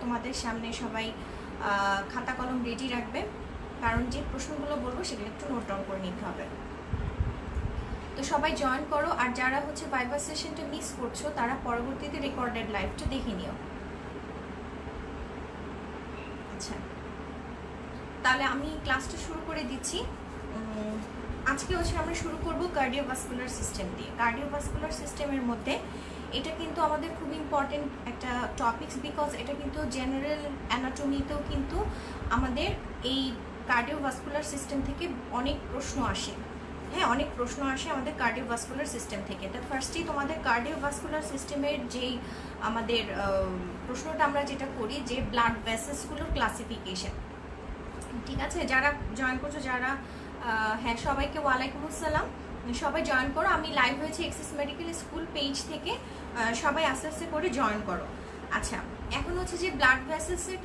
তোমাদের সামনে সবাই খাতা কলম রেডি রাখবে, কারণ যে প্রশ্নগুলো বলবো সেগুলো একটু নোট ডাউন করে নিতে হবে। তো সবাই জয়েন করো, আর যারা হচ্ছে ভাইভা সেশনটা মিস করছো তারা পরবর্তীতে রেকর্ডেড লাইভটা দেখে নিও। আচ্ছা, তাহলে আমি ক্লাসটা শুরু করে দিচ্ছি। আজকে হচ্ছে আমরা শুরু করব কার্ডিওভাস্কুলার সিস্টেম দিয়ে। কার্ডিওভাস্কুলার সিস্টেমের মধ্যে এটা কিন্তু আমাদের খুব ইম্পর্টেন্ট একটা টপিকস, বিকজ এটা কিন্তু জেনারেল অ্যানাটমিতেও কিন্তু আমাদের এই কার্ডিওভাস্কুলার সিস্টেম থেকে অনেক প্রশ্ন আসে। হ্যাঁ, অনেক প্রশ্ন আসে আমাদের কার্ডিওভাস্কুলার সিস্টেম থেকে। তো ফার্স্টেই তোমাদের কার্ডিওভাস্কুলার সিস্টেমের যেই আমাদের প্রশ্নটা আমরা যেটা করি যে ব্লাড ভেসেলসগুলোর ক্লাসিফিকেশন। ঠিক আছে, যারা জয়েন করছো, যারা হ্যাঁ সবাইকে ওয়ালাইকুম আসসালাম, সবাই জয়েন করো। আমি লাইভ হয়েছে এক্সিস মেডিকেল স্কুল পেজ থেকে, সবাই আস্তে আস্তে করে জয়েন করো। আচ্ছা, এখন হচ্ছে যে ব্লাড ভেসেলসের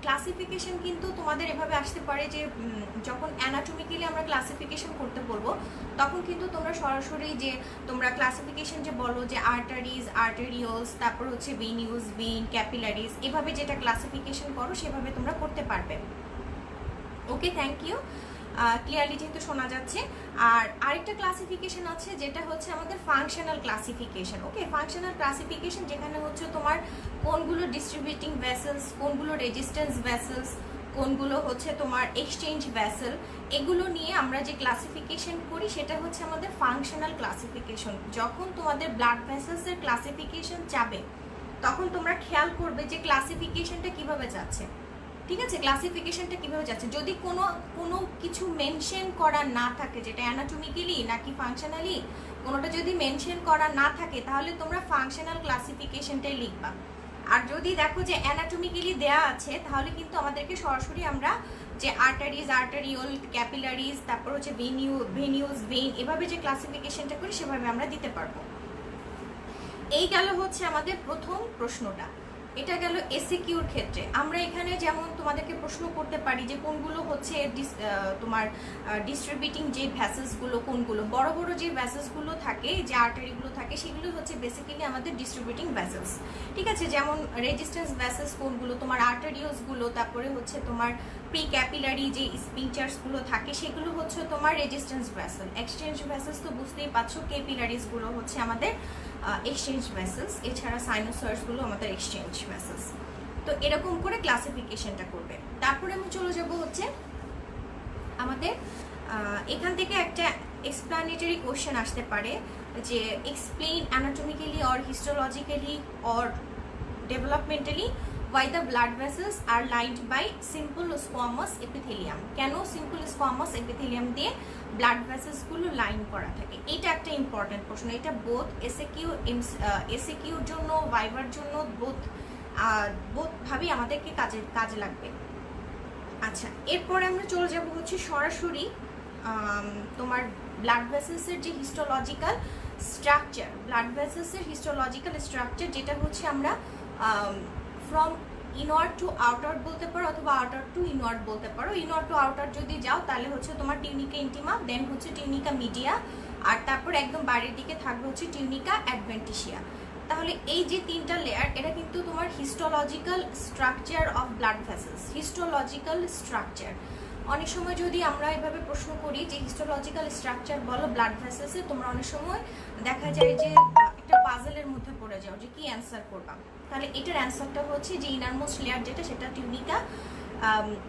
ক্লাসিফিকেশন কিন্তু তোমাদের এভাবে আসতে পারে যে যখন অ্যানাটমিক্যালি আমরা ক্লাসিফিকেশন করতে বলবো তখন কিন্তু তোমরা সরাসরি যে তোমরা ক্লাসিফিকেশন যে বলো যে আর্টারিজ, আর্টেরিওলস, তারপর হচ্ছে ভেনিউস, ভেইন, ক্যাপিলারিজ, এভাবে যেটা ক্লাসিফিকেশন করো সেভাবে তোমরা করতে পারবে। ওকে, থ্যাংক ইউ। ক্লিয়ারলি যেহেতু শোনা যাচ্ছে। আর আরেকটা ক্লাসিফিকেশন আছে যেটা হচ্ছে আমাদের ফাংশনাল ক্লাসিফিকেশন। ওকে, ফাংশনাল ক্লাসিফিকেশন যেখানে হচ্ছে তোমার কোনগুলো ডিস্ট্রিবিউটিং ভেসেলস, কোনগুলো রেজিস্ট্যান্স ভেসেলস, কোনগুলো হচ্ছে তোমার এক্সচেঞ্জ ভেসেল, এগুলো নিয়ে আমরা যে ক্লাসিফিকেশন করি সেটা হচ্ছে আমাদের ফাংশনাল ক্লাসিফিকেশন। যখন তোমাদের ব্লাড ভেসেলসের ক্লাসিফিকেশন যাবে তখন তোমরা খেয়াল করবে যে ক্লাসিফিকেশনটা কিভাবে যাচ্ছে। ঠিক আছে, ক্লাসিফিকেশনটা কিভাবে যাচ্ছে। যদি কোনো কিছু মেনশন করা না থাকে, যেটা অ্যানাটমিক্যালি নাকি ফাংশনালি, কোনোটা যদি মেনশন করা না থাকে তাহলে তোমরা ফাংশনাল ক্লাসিফিকেশনটাই লিখবা। আর যদি দেখো যে অ্যানাটমিক্যালি দেয়া আছে তাহলে কিন্তু আমাদেরকে সরাসরি আমরা যে আর্টারিজ, আর্টারিওল, ক্যাপিলারিজ, তারপর হচ্ছে ভেনিউস, ভেইন, এভাবে যে ক্লাসিফিকেশনটা করি সেভাবে আমরা দিতে পারবো। এই গেল হচ্ছে আমাদের প্রথম প্রশ্নটা। এটা গেল এসিকিউর ক্ষেত্রে। আমরা এখানে যেমন তোমাদেরকে প্রশ্ন করতে পারি যে কোনগুলো হচ্ছে তোমার ডিস্ট্রিবিউটিং যে ভ্যাসেলসগুলো, কোনগুলো বড় বড় যে ভ্যাসেলসগুলো থাকে, যে আর্টারিগুলো থাকে, সেগুলো হচ্ছে বেসিক্যালি আমাদের ডিস্ট্রিবিউটিং ভ্যাসেলস। ঠিক আছে, যেমন রেজিস্ট্যান্স ভ্যাসেলস কোনগুলো, তোমার আর্টারিওসগুলো, তারপরে হচ্ছে তোমার প্রি ক্যাপিলারি যে স্পিংচার্সগুলো থাকে সেগুলো হচ্ছে তোমার রেজিস্ট্যান্স ভ্যাসেল। এক্সচেঞ্জ ভ্যাসেলস তো বুঝতেই পারছো, ক্যাপিলারিসগুলো হচ্ছে আমাদের এক্সচেঞ্জ ভেসেলস, এছাড়া সাইনোসয়েডসগুলো আমাদের এক্সচেঞ্জ ভেসেলস। তো এরকম করে ক্লাসিফিকেশনটা করবে। তারপরে আমি চলে যাব হচ্ছে আমাদের এখান থেকে একটা এক্সপ্লানেটরি কোশ্চেন আসতে পারে যে explain anatomically or histologically or developmentally why the blood vessels are lined by simple squamous epithelium। কেন সিম্পল স্কোয়ামাস এপিথেলিয়াম দিয়ে ব্লাড ভেসেলসগুলো লাইন করা থাকে, এটা একটা ইম্পর্টেন্ট প্রশ্ন। এটা বোথ এসএকিউর জন্য, ভাইভার জন্য, বোথভাবেই আমাদেরকে কাজে লাগবে। আচ্ছা, এরপরে আমরা চলে যাব হচ্ছে সরাসরি তোমার ব্লাড ভেসেলসের যে হিস্টোলজিক্যাল স্ট্রাকচার, ব্লাড ভেসেলসের হিস্টোলজিক্যাল স্ট্রাকচার, যেটা হচ্ছে আমরা ফ্রম ইনওয়ার্ড টু আউটার বলতে পারো অথবা আউটার টু ইনওয়ার্ড বলতে পারো। ইনওয়ার্ড টু আউটার যদি যাও তাহলে হচ্ছে তোমার টিউনিকা ইন্টিমা, দেন হচ্ছে টিউনিকা মিডিয়া, আর তারপর একদম বাইরের দিকে থাকবে হচ্ছে টিউনিকা অ্যাডভেন্টিসিয়া। তাহলে এই যে তিনটা লেয়ার, এটা কিন্তু তোমার histological structure of blood vessels. Histological structure অনেক সময় যদি আমরা এভাবে প্রশ্ন করি যে হিস্টোলজিক্যাল স্ট্রাকচার বলো ব্লাড ভেসেলসে, তোমরা অনেক সময় দেখা যায় যে একটা পাজলের মধ্যে পড়ে যাও যে কি অ্যান্সার করবা। তাহলে এটার অ্যান্সারটা হচ্ছে যে ইনারমোস্ট লেয়ার যেটা, সেটা টিউনিকা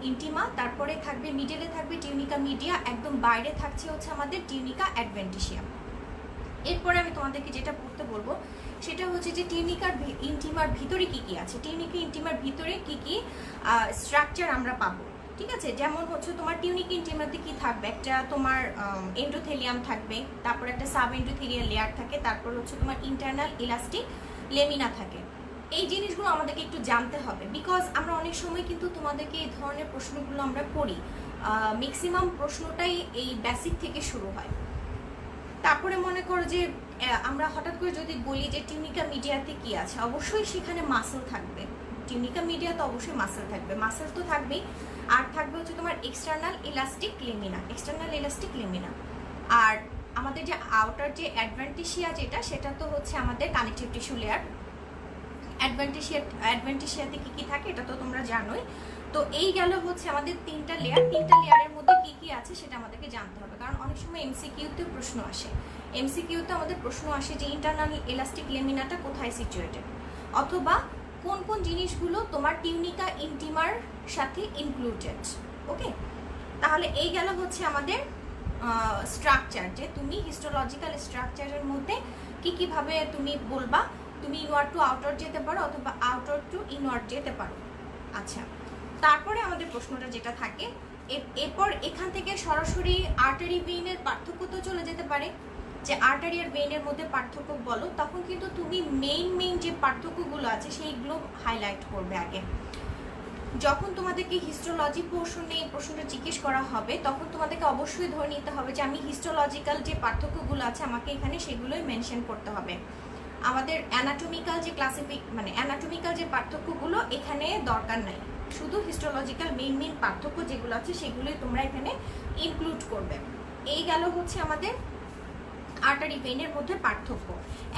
ইন্টিমা, তারপরে থাকবে মিডলে থাকবে টিউনিকা মিডিয়া, একদম বাইরে থাকছে হচ্ছে আমাদের টিউনিকা অ্যাডভেন্টিসিয়া। এরপরে আমি তোমাদেরকে যেটা পড়তে বলবো সেটা হচ্ছে যে টিউনিকার ইন্টিমার ভিতরে কি কি আছে, টিউনিকা ইন্টিমার ভিতরে কি কি স্ট্রাকচার আমরা পাবো। ঠিক আছে, যেমন হচ্ছে তোমার টিউনিকা ইন্টিমাতে কি থাকবে, একটা তোমার এন্ডোথেলিয়াম থাকবে, তারপর একটা সাব এন্ডোথেলিয়াল লেয়ার থাকে, তারপর হচ্ছে তোমার ইন্টারনাল ইলাস্টিক লেমিনা থাকে। এই জিনিসগুলো আমাদেরকে একটু জানতে হবে, বিকজ আমরা অনেক সময় কিন্তু তোমাদেরকে এই ধরনের প্রশ্নগুলো আমরা পড়ি, ম্যাক্সিমাম প্রশ্নটাই এই বেসিক থেকে শুরু হয়। তারপরে মনে করো যে আমরা হঠাৎ করে যদি বলি যে টিউনিকা মিডিয়াতে কি আছে, অবশ্যই সেখানে মাসল থাকবে। টিউনিকা মিডিয়া তো অবশ্যই মাসল থাকবে, মাসল তো থাকবেই। আর থাকবে হচ্ছে তোমার external elastic lamina, external elastic lamina. আর আমাদের যে আউটার যে অ্যাডভেন্টিসিয়া যেটা, সেটা তো হচ্ছে আমাদের কানেকটিভ টিস্যু লেয়ার। অ্যাডভেন্টিশিয়াতে কি কি থাকে এটা তো তোমরা জানোই। তো এই গেল হচ্ছে আমাদের তিনটা লেয়ারের মধ্যে কি কি আছে সেটা আমাদেরকে জানতে হবে, কারণ অনেক সময় এমসিকিউতে প্রশ্ন আসে। এমসিকিউতে আমাদের প্রশ্ন আসে যে ইন্টারনাল ইলাস্টিক লেমিনাটা কোথায় সিচুয়েটেড, অথবা কোন কোন জিনিসগুলো তোমার টিউনিকা ইন্টিমার সাথে ইনক্লুডেড। ওকে, তাহলে এই গেল হচ্ছে আমাদের স্ট্রাকচার, যে তুমি হিস্টোলজিক্যাল স্ট্রাকচারের মধ্যে কি কিভাবে তুমি বলবা। তুমি ইনওয়ার্ড টু আউটওয়ার্ড যেতে পারো অথবা আউটওয়ার্ড টু ইনওয়ার্ড যেতে পারো। আচ্ছা, তারপরে আমাদের প্রশ্নটা যেটা থাকে, এরপর এখান থেকে সরাসরি আর্টারি ভেইনের পার্থক্য তো চলে যেতে পারে, যে আর্টারি আর ভেইনের মধ্যে পার্থক্য বলো। তখন কিন্তু তুমি মেইন যে পার্থক্যগুলো আছে সেইগুলো হাইলাইট করবে আগে। যখন তোমাদেরকে হিস্টোলজি পোর্শনে এই প্রশ্নটা জিজ্ঞেস করা হবে, তখন তোমাদেরকে অবশ্যই ধরে নিতে হবে যে আমি হিস্টোলজিক্যাল যে পার্থক্যগুলো আছে আমাকে এখানে সেগুলোই মেনশন করতে হবে। আমাদের অ্যানাটমিক্যাল যে অ্যানাটমিক্যাল যে পার্থক্যগুলো এখানে দরকার নাই, শুধু হিস্টোলজিক্যাল মেইন পার্থক্য যেগুলো আছে সেগুলোই তোমরা এখানে ইনক্লুড করবে। এই গেল হচ্ছে আমাদের আর্টারি ভেইনের মধ্যে পার্থক্য।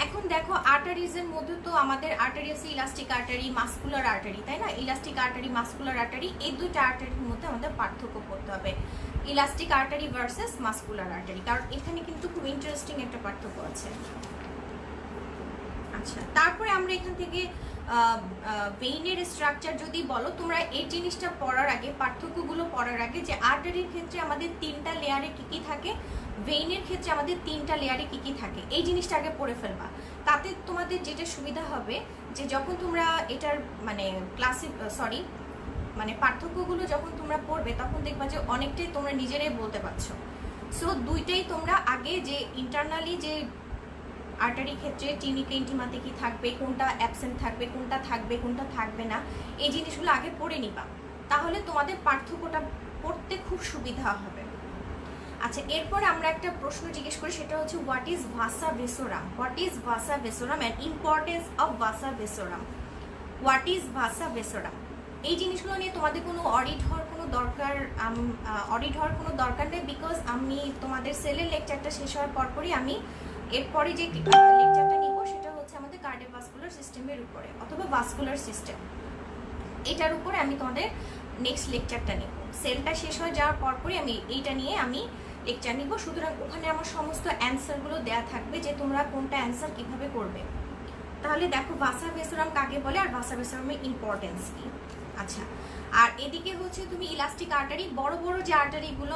এখন দেখো আর্টারিজের মধ্যে তো আমাদের আর্টারি আছে ইলাস্টিক আর্টারি, মাসকুলার আর্টারি, তাই না? ইলাস্টিক আর্টারি, মাসকুলার আর্টারি, এই দুইটা আর্টারির মধ্যে আমাদের পার্থক্য করতে হবে, elastic artery versus muscular artery, কারণ এখানে কিন্তু খুব ইন্টারেস্টিং একটা পার্থক্য আছে। আচ্ছা, তারপরে আমরা এখান থেকে ভেইনের স্ট্রাকচার যদি বলো, তোমরা এই জিনিসটা পড়ার আগে, পার্থক্যগুলো পড়ার আগে, যে আর্টারির ক্ষেত্রে আমাদের তিনটা লেয়ারে কি কি থাকে, ভেইনের ক্ষেত্রে আমাদের তিনটা লেয়ারে কি কি থাকে, এই জিনিসটা আগে পড়ে ফেলবা। তাতে তোমাদের যেটা সুবিধা হবে, যে যখন তোমরা এটার পার্থক্যগুলো যখন তোমরা পড়বে, তখন দেখবা যে অনেকটাই তোমরা নিজেরাই বলতে পারছো। সো দুইটাই তোমরা আগে, যে ইন্টারনালি যে আর্টারি ক্ষেত্রে টিউনিকা ইন্টিমাতে কি থাকবে, কোনটা অ্যাবসেন্ট থাকবে, কোনটা থাকবে, কোনটা থাকবে না, এই জিনিসগুলো আগে পড়ে নিবা, তাহলে তোমাদের পার্থক্যটা পড়তে খুব সুবিধা হবে। আচ্ছা, এরপরে আমরা একটা প্রশ্ন জিজ্ঞেস করি, সেটা হচ্ছে হোয়াট ইজ ভাসা ভেসোরাম, হোয়াট ইজ ভাসা ভেসোরাম অ্যান্ড ইম্পর্টেন্স অফ ভাসা ভেসোরাম। হোয়াট ইজ ভাসা ভেসোরাম, এই জিনিসগুলো নিয়ে তোমাদের কোনো অডিট হওয়ার কোনো দরকার নেই, বিকজ আমি তোমাদের সেলের লেকচারটা শেষ হওয়ার পরপরই আমি এরপরে যে লেকচারটা নিব সেটা হচ্ছে আমাদের কার্ডিওভাস্কুলার সিস্টেমের উপরে, অথবা ভাস্কুলার সিস্টেম, এটার উপরে আমি তোমাদের নেক্সট লেকচারটা নিব। সেলটা শেষ হয়ে যাওয়ার পরপরই আমি এইটা নিয়ে আমি লেকচার নিব। সুতরাং ওখানে আমার সমস্ত অ্যান্সারগুলো দেয়া থাকবে, যে তোমরা কোনটা অ্যান্সার কিভাবে করবে। তাহলে দেখো ভাসা ভেসোরাম কাকে বলে আর ভাসা ভেসোরামের ইম্পর্টেন্স কি। আচ্ছা, আর এদিকে হচ্ছে তুমি ইলাস্টিক আর্টারি, বড় বড় যে আর্টারিগুলো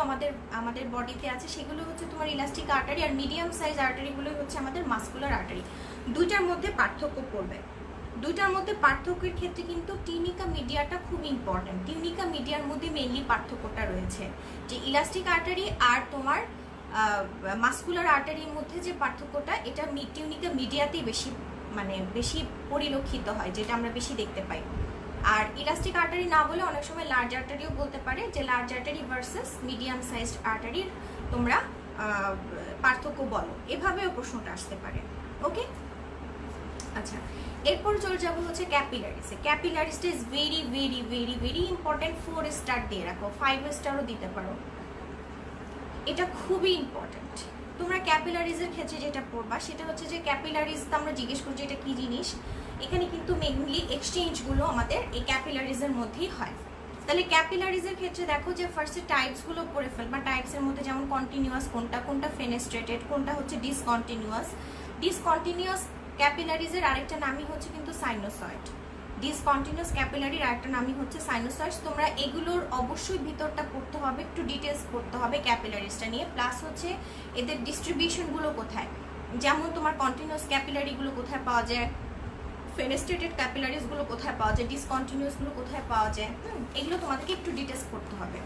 আমাদের বডিতে আছে সেগুলো হচ্ছে তোমার ইলাস্টিক আর্টারি, আর মিডিয়াম সাইজ আর্টারিগুলো হচ্ছে আমাদের মাসকুলার আর্টারি। দুইটার মধ্যে পার্থক্য করবে। দুইটার মধ্যে পার্থক্যের ক্ষেত্রে কিন্তু টিউনিকা মিডিয়াটা খুব ইম্পর্টেন্ট। টিউনিকা মিডিয়ার মধ্যে মেইনলি পার্থক্যটা রয়েছে, যে ইলাস্টিক আর্টারি আর তোমার মাসকুলার আর্টারির মধ্যে যে পার্থক্যটা, এটা টিউনিকা মিডিয়াতেই বেশি পরিলক্ষিত হয়, যেটা আমরা বেশি দেখতে পাই। আর ইলাস্টিক আর্টারি না বলে অনেক সময় লার্জ আর্টারিও বলতে পারে, যে large artery versus medium sized আর্টারির তোমরা পার্থক্য বলো, এভাবেও প্রশ্নটা আসতে পারে। ওকে, আচ্ছা, এরপর চলে যাবো হচ্ছে ক্যাপিলারিসে। ক্যাপিলারিসটা is very very very very important. 4 star দিয়ে রাখো, 5 স্টারও দিতে পারো, এটা খুবই ইম্পর্টেন্ট। তোমরা ক্যাপিলারিজের ক্ষেত্রে যেটা পড়বা সেটা হচ্ছে যে ক্যাপিলারিজ আমরা জিজ্ঞেস করছি এটা কি জিনিস। এখানে কিন্তু মেইনলি এক্সচেঞ্জগুলো আমাদের এই ক্যাপিলারিজের মধ্যেই হয়। তাহলে ক্যাপিলারিজের ক্ষেত্রে দেখো যে ফার্স্টে টাইপসগুলো পড়ে ফেলবা। টাইপসের মধ্যে যেমন কন্টিনিউয়াস কোনটা, কোনটা ফেনেস্ট্রেটেড, কোনটা হচ্ছে ডিসকন্টিনিউয়াস। ডিসকন্টিনিউয়াস ক্যাপিলারিজের আরেকটা নামই হচ্ছে কিন্তু সাইনোসয়েড। ডিসকন্টিনিউয়াস ক্যাপিলারির আরেকটা নামই হচ্ছে সাইনোসয়েড। তোমরা এগুলোর অবশ্যই ভিতরটা পড়তে হবে, একটু ডিটেলস পড়তে হবে ক্যাপিলারিসটা নিয়ে। প্লাস হচ্ছে এদের ডিস্ট্রিবিউশনগুলো কোথায়, যেমন তোমার কন্টিনিউয়াস ক্যাপিলারিগুলো কোথায় পাওয়া যায়, ফেনেস্ট্রেটেড ক্যাপিলারিজগুলো কোথায় পাওয়া যায়, ডিসকন্টিনিউয়াসগুলো কোথায় পাওয়া যায়, এগুলো তোমাদেরকে একটু ডিটেলস পড়তে হবে।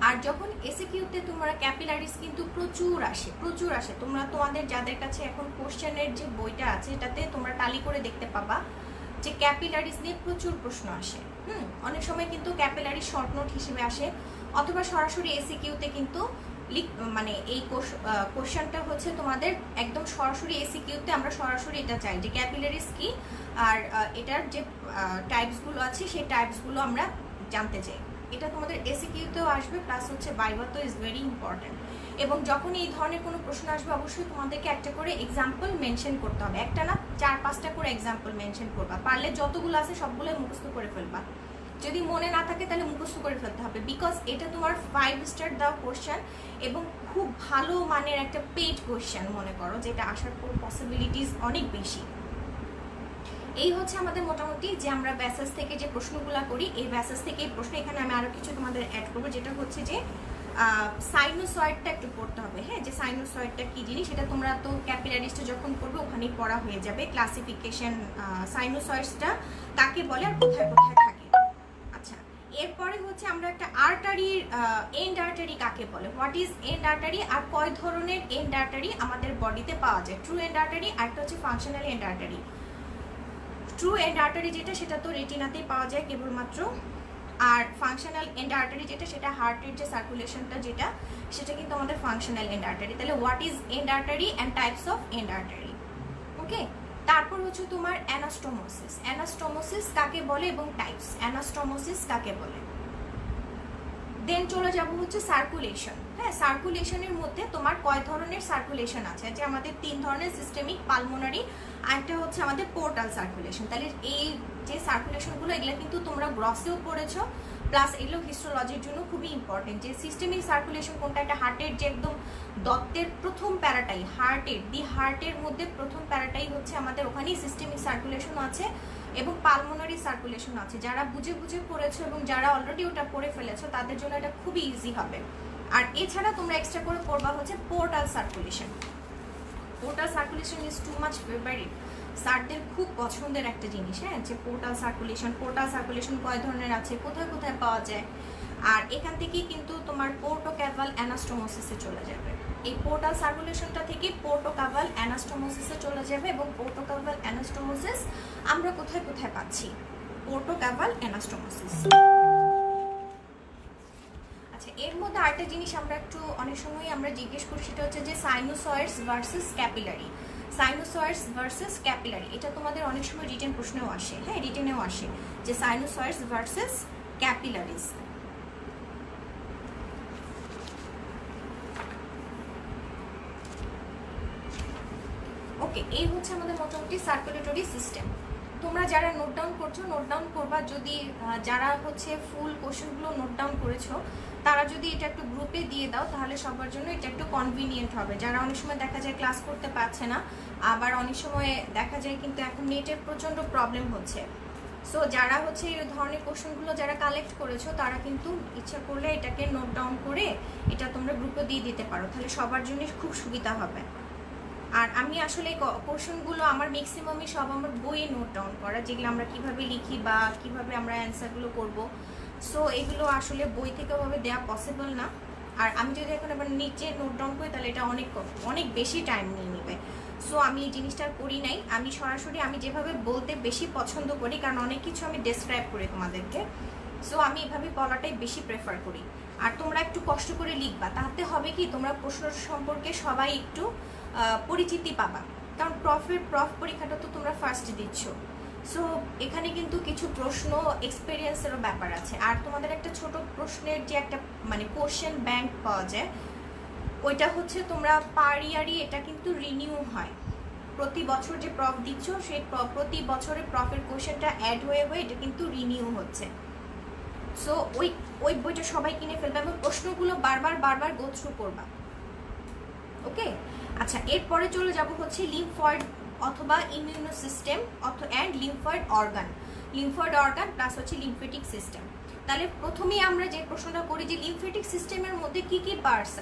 আর যখন এসএকিউতে তোমরা ক্যাপিলারিজ কিন্তু প্রচুর আসে। তোমরা তোমাদের যাদের কাছে এখন কোশ্চেনের যে বইটা আছে এটাতে তোমরা টালি করে দেখতে পাবা যে ক্যাপিলারিজ নিয়ে প্রচুর প্রশ্ন আসে। অনেক সময় কিন্তু ক্যাপিলারি শর্ট নোট হিসেবে আসে, অথবা সরাসরি এসএকিউতে কিন্তু এই কোশ্চেনটা হচ্ছে তোমাদের একদম সরাসরি এসএকিউতে আমরা সরাসরি এটা চাই যে ক্যাপিলারিজ কি, আর এটার যে টাইপসগুলো আছে সেই টাইপসগুলো আমরা জানতে চাই। এটা তোমাদের এসিকিউতেও আসবে, প্লাস হচ্ছে ভাইভাতেও ইজ ভেরি ইম্পর্টেন্ট। এবং যখন এই ধরনের কোনো প্রশ্ন আসবে অবশ্যই তোমাদেরকে একটা করে এক্সাম্পল মেনশন করতে হবে, একটা না 4-5টা করে এক্সাম্পল মেনশন করবা, পারলে যতগুলো আছে সবগুলো মুখস্থ করে ফেলবা, যদি মনে না থাকে তাহলে মুখস্থ করে ফেলতে হবে, বিকজ এটা তোমার 5 স্টার দেওয়া কোশ্চেন এবং খুব ভালো মানের একটা পেইড কোশ্চেন মনে করো, যেটা আসার পসিবিলিটিস অনেক বেশি। এই হচ্ছে আমাদের মোটামুটি যে আমরা ব্যাসেস থেকে যে প্রশ্নগুলো করি, এই ব্যাসেস থেকে এই প্রশ্ন, এখানে আমি আরও কিছু তোমাদের অ্যাড করবো, যেটা হচ্ছে যে সাইনোসয়েডটা একটু পড়তে হবে। হ্যাঁ, যে সাইনোসয়েডটা কী জিনিস সেটা তোমরা তো ক্যাপিলারিসটা যখন পড়বে ওখানেই পড়া হয়ে যাবে, ক্লাসিফিকেশন সাইনোসয়েডসটা কাকে বলে আর কোথায় কোথায় থাকে। আচ্ছা, এরপরে হচ্ছে আমরা একটা আর্টারির এন্ড আর্টারি কাকে বলে, হোয়াট ইজ এন্ড আর্টারি, আর কয় ধরনের এন্ড আর্টারি আমাদের বডিতে পাওয়া যায়, ট্রু এন্ড আর্টারি, আরেকটা হচ্ছে functional end artery. True end artery যেটা সেটা তো রেটিনাতেই পাওয়া যায় কেবলমাত্র, আর ফাংশনাল এন্ড আর্টারি যেটা সেটা হার্টের যে সার্কুলেশনটা যেটা সেটা কিন্তু আমাদের ফাংশনাল এন্ড আর্টারি। তাহলে what is end artery and types of end artery, okay. তারপর হচ্ছে তোমার অ্যানাস্টোমোসিস, অ্যানাস্টোমোসিস কাকে বলে এবং টাইপস, অ্যানাস্টোমোসিস কাকে বলে। দেন চলে যাব হচ্ছে সার্কুলেশন। হ্যাঁ, সার্কুলেশনের মধ্যে তোমার কয় ধরনের সার্কুলেশন আছে, যে আমাদের 3 ধরনের, সিস্টেমিক, পালমোনারি, আরেকটা হচ্ছে আমাদের পোর্টাল সার্কুলেশন। তাহলে এই যে সার্কুলেশনগুলো এগুলো কিন্তু তোমরা গ্রসেও পড়েছো, প্লাস এগুলো হিস্টোলজির জন্য খুবই ইম্পর্টেন্ট। যে সিস্টেমিক সার্কুলেশন কোনটা, একটা হার্টের যে একদম দত্তের প্রথম প্যারাটাই, হার্টের মধ্যে প্রথম প্যারাটাই হচ্ছে আমাদের, ওখানেই সিস্টেমিক সার্কুলেশন আছে এবং পালমোনারি সার্কুলেশন আছে। যারা বুঝে বুঝে পড়েছো এবং যারা অলরেডি ওটা পড়ে ফেলেছো তাদের জন্য এটা খুবই ইজি হবে। আর এছাড়া তোমরা এক্সট্রা করে পড়বা হচ্ছে portal circulation. Portal circulation is too much favourite, স্যারদের খুব পছন্দের একটা জিনিস। হ্যাঁ, যে পোর্টাল সার্কুলেশন কয় ধরনের আছে, কোথায় কোথায় পাওয়া যায়, আর এখান থেকেই কিন্তু তোমার পোর্টোক্যাভাল অ্যানাস্টোমোসিসে চলে যাবে। এই পোর্টাল সার্কুলেশনটা থেকে পোর্টোক্যাভাল অ্যানাস্টোমোসিসে চলে যাবে, এবং পোর্টোক্যাভাল অ্যানাস্টোমোসিস আমরা কোথায় কোথায় পাচ্ছি, পোর্টোক্যাভাল অ্যানাস্টোমোসিস। আচ্ছা, এর মধ্যে আরেকটা জিনিস আমরা একটু অনেক সময় আমরা জিজ্ঞেস করি, সেটা হচ্ছে যে সাইনোসয়েডস ভার্সেস ক্যাপিলারি। সাইনোসয়েডস ভার্সেস ক্যাপিলারি, এটা তোমাদের অনেক সময় রিটেন প্রশ্নেও আসে। হ্যাঁ, রিটেনেও আসে যে সাইনোসয়েডস ভার্সেস ক্যাপিলারিস। ওকে, এই হচ্ছে আমাদের মোটামুটি সার্কুলেটরি সিস্টেম। তোমরা যারা নোট ডাউন করছো নোট ডাউন করবা, যদি যারা হচ্ছে ফুল কোশ্চেনগুলো নোট ডাউন করেছো তারা যদি এটা একটু গ্রুপে দিয়ে দাও তাহলে সবার জন্য এটা একটু কনভিনিয়েন্ট হবে। যারা অনেক সময় দেখা যায় ক্লাস করতে পারছে না, আবার অনেক সময় দেখা যায় কিন্তু এখন নেটের প্রচণ্ড প্রবলেম হচ্ছে। সো যারা হচ্ছে এই ধরনের কোশ্চেনগুলো যারা কালেক্ট করেছো তারা কিন্তু ইচ্ছা করলে এটাকে নোট ডাউন করে এটা তোমরা গ্রুপে দিয়ে দিতে পারো, তাহলে সবার জন্য খুব সুবিধা হবে। আর আমি আসলে কোশ্চেনগুলো আমার ম্যাক্সিমামই সব আমার বইয়ে নোট ডাউন করা, যেগুলো আমরা কিভাবে লিখি বা কিভাবে আমরা অ্যান্সারগুলো করব। সো এগুলো আসলে বই থেকে ওভাবে দেওয়া পসিবল না। আর আমি যদি এখন আবার নিচে নোট ডাউন করি তাহলে এটা অনেক বেশি টাইম নিয়ে নেবে। সো আমি এই জিনিসটা করি নাই, আমি সরাসরি আমি যেভাবে বলতে বেশি পছন্দ করি, কারণ অনেক কিছু আমি ডেসক্রাইব করি তোমাদেরকে। সো আমি এভাবে বলাটাই বেশি প্রেফার করি। আর তোমরা একটু কষ্ট করে লিখবা, তাতে হবে কি তোমরা প্রশ্ন সম্পর্কে সবাই একটু পরিচিতি পাবা, কারণ প্রফ পরীক্ষাটা তো তোমরা ফার্স্ট দিচ্ছ। সো এখানে কিন্তু কিছু প্রশ্ন এক্সপেরিয়েন্সেরও ব্যাপার আছে। আর তোমাদের একটা ছোট প্রশ্নের যে একটা মানে কোশ্চেন ব্যাংক পাওয়া যায়, ওইটা হচ্ছে তোমরা পার ইয়ারই এটা কিন্তু রিনিউ হয়। প্রতি বছর যে প্রফ দিচ্ছ সেই প্রতি বছরে প্রফের কোশ্চেনটা অ্যাড হয়ে এটা কিন্তু রিনিউ হচ্ছে। সো ওই বইটা সবাই কিনে ফেলবে এবং প্রশ্নগুলো বারবার গো থ্রু করবা, ওকে। আচ্ছা, এরপরে চলে যাব হচ্ছে লিম্ফয়েড অথবা immuno system and lymphoid organ plus হচ্ছে লিম্ফেটিক সিস্টেম। তাহলে প্রথমেই আমরা যে প্রশ্নটা করি যে লিম্ফেটিক সিস্টেমের মধ্যে কি কি পার্টস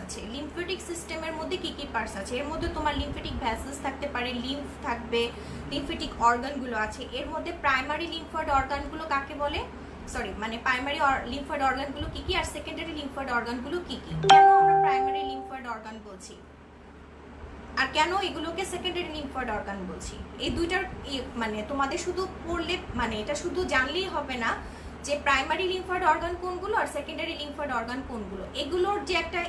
আছে, এর মধ্যে তোমার লিম্ফেটিক ভ্যাসেলস থাকতে পারে, লিম্ফ থাকবে, লিম্ফেটিক অর্গানগুলো আছে। এর মধ্যে প্রাইমারি লিম্ফয়েড অর্গানগুলো কাকে বলে, প্রাইমারি লিম্ফয়েড অর্গানগুলো কি কি, আর সেকেন্ডারি লিম্ফয়েড অর্গানগুলো কি কি, কেন আমরা প্রাইমারি লিম্ফয়েড অর্গান বলছি আর কেন এগুলোকে সেকেন্ডারি লিম্ফয়েড অর্গান বলছি। এই দুইটার মানে তোমাদের শুধু পড়লে এটা শুধু জানলেই হবে না যে প্রাইমারি লিম্ফয়েড অর্গান কোনগুলো আর সেকেন্ডারি লিম্ফয়েড অর্গান কোনগুলো। এগুলোর যে একটা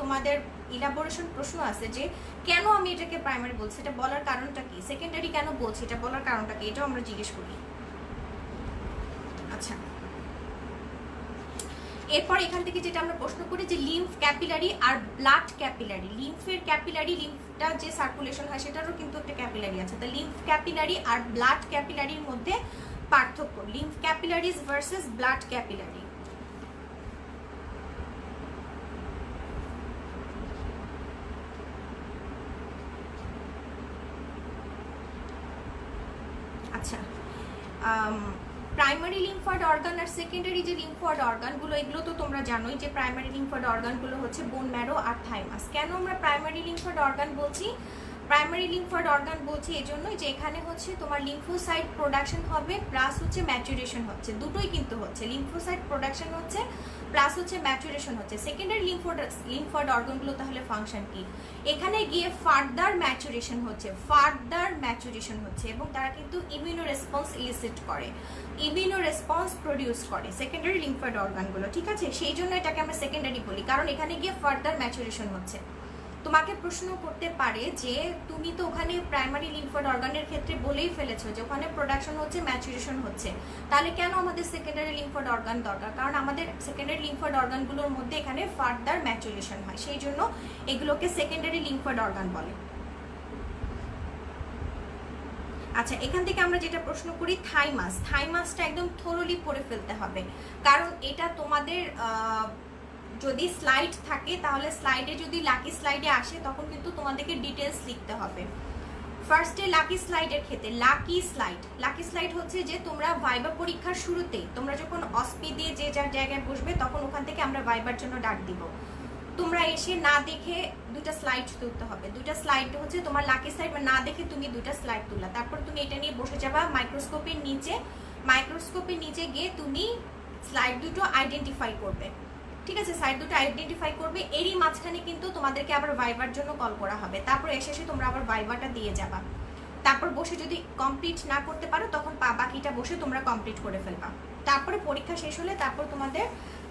তোমাদের ইলাবোরেশন প্রশ্ন আছে যে কেন আমি এটাকে প্রাইমারি বলছি, এটা বলার কারণটা কি, সেকেন্ডারি কেন বলছি এটা বলার কারণটা কি, এটাও আমরা জিজ্ঞেস করি। আচ্ছা, এরপর এখান থেকে যেটা আমরা প্রশ্ন করি যে লিম্ফ ক্যাপিলারি আর ব্লাড ক্যাপিলারি, লিম্ফের ক্যাপিলারি, লিম্ফটা যে সার্কুলেশন হয় সেটারও কিন্তু একটা ক্যাপিলারি আছে, তো লিম্ফ ক্যাপিলারি আর ব্লাড ক্যাপিলারির মধ্যে পার্থক্য, lymph capillaries versus blood capillary. আচ্ছা, প্রাইমারি লিম্ফয়েড অর্গান আর সেকেন্ডারি যে লিম্ফয়েড অর্গানগুলো, এগুলো তো তোমরা জানোই যে প্রাইমারি লিম্ফয়েড অর্গানগুলো হচ্ছে বোন ম্যারো আর থাইমাস। কেন আমরা প্রাইমারি লিম্ফয়েড অর্গান বলছি? প্রাইমারি লিম্ফয়েড অর্গান বলছি এজন্যই যে এখানে হচ্ছে তোমার লিম্ফোসাইট প্রোডাকশন হবে প্লাস হচ্ছে ম্যাচুরেশন হচ্ছে, দুটোই কিন্তু হচ্ছে, লিম্ফোসাইট প্রোডাকশন হচ্ছে প্লাস হচ্ছে ম্যাচুরেশন হচ্ছে। সেকেন্ডারি লিম্ফয়েড অর্গানগুলো তাহলে ফাংশন কি? এখানে গিয়ে ফার্দার ম্যাচুরেশন হচ্ছে এবং তারা কিন্তু ইমিউনো রেসপন্স ইলিসিট করে, ইমিউনো রেসপন্স প্রডিউস করে সেকেন্ডারি লিম্ফয়েড অর্গানগুলো, ঠিক আছে? সেই জন্য এটাকে আমরা সেকেন্ডারি বলি, কারণ এখানে গিয়ে ফার্দার ম্যাচুরেশন হচ্ছে। তোমাকে প্রশ্ন করতে পারে যে তুমি তো ওখানে প্রাইমারি লিম্ফয়েড অর্গানের ক্ষেত্রে বলেই ফেলেছো যে ওখানে প্রোডাকশন হচ্ছে, ম্যাচুরেশন হচ্ছে, তাহলে কেন আমাদের সেকেন্ডারি লিম্ফয়েড অর্গান দরকার? কারণ আমাদের সেকেন্ডারি লিম্ফয়েড অর্গানগুলোর মধ্যে এখানে ফার্দার ম্যাচুরেশন হয়, সেই জন্য এগুলোকে সেকেন্ডারি লিম্ফয়েড অর্গান বলে। আচ্ছা, এখান থেকে আমরা যেটা প্রশ্ন করি থাইমাস, থাইমাসটা একদম থরোলি পড়ে ফেলতে হবে, কারণ এটা তোমাদের যদি স্লাইড থাকে তাহলে স্লাইডে যদি লাকি স্লাইডে আসে তখন কিন্তু তোমাদেরকে ডিটেলস লিখতে হবে। ফার্স্টে লাকি স্লাইডের ক্ষেত্রে লাকি স্লাইড হচ্ছে যে তোমরা ভাইবা পরীক্ষার শুরুতেই তোমরা যখন অসপি দিয়ে যে যার জায়গায় বসবে তখন ওখান থেকে আমরা ভাইবার জন্য ডাক দিব, তোমরা এসে না দেখে দুটা স্লাইড তুলতে হবে। দুটা স্লাইড হচ্ছে তোমার লাকি স্লাইড, না দেখে তুমি দুটা স্লাইড তুললা, তারপর তুমি এটা নিয়ে বসে যাবা মাইক্রোস্কোপের নিচে গিয়ে তুমি স্লাইড দুটো আইডেন্টিফাই করবে, ঠিক আছে? স্লাইড দুটো আইডেন্টিফাই করবে, এরই মাঝখানে কিন্তু তোমাদেরকে আবার ভাইবার জন্য কল করা হবে, তারপর এসে তোমরা আবার ভাইবাটা দিয়ে যাবা, তারপর বসে যদি কমপ্লিট না করতে পারো তখন বাকিটা বসে তোমরা কমপ্লিট করে ফেলবা। তারপরে পরীক্ষা শেষ হলে তারপর তোমাদের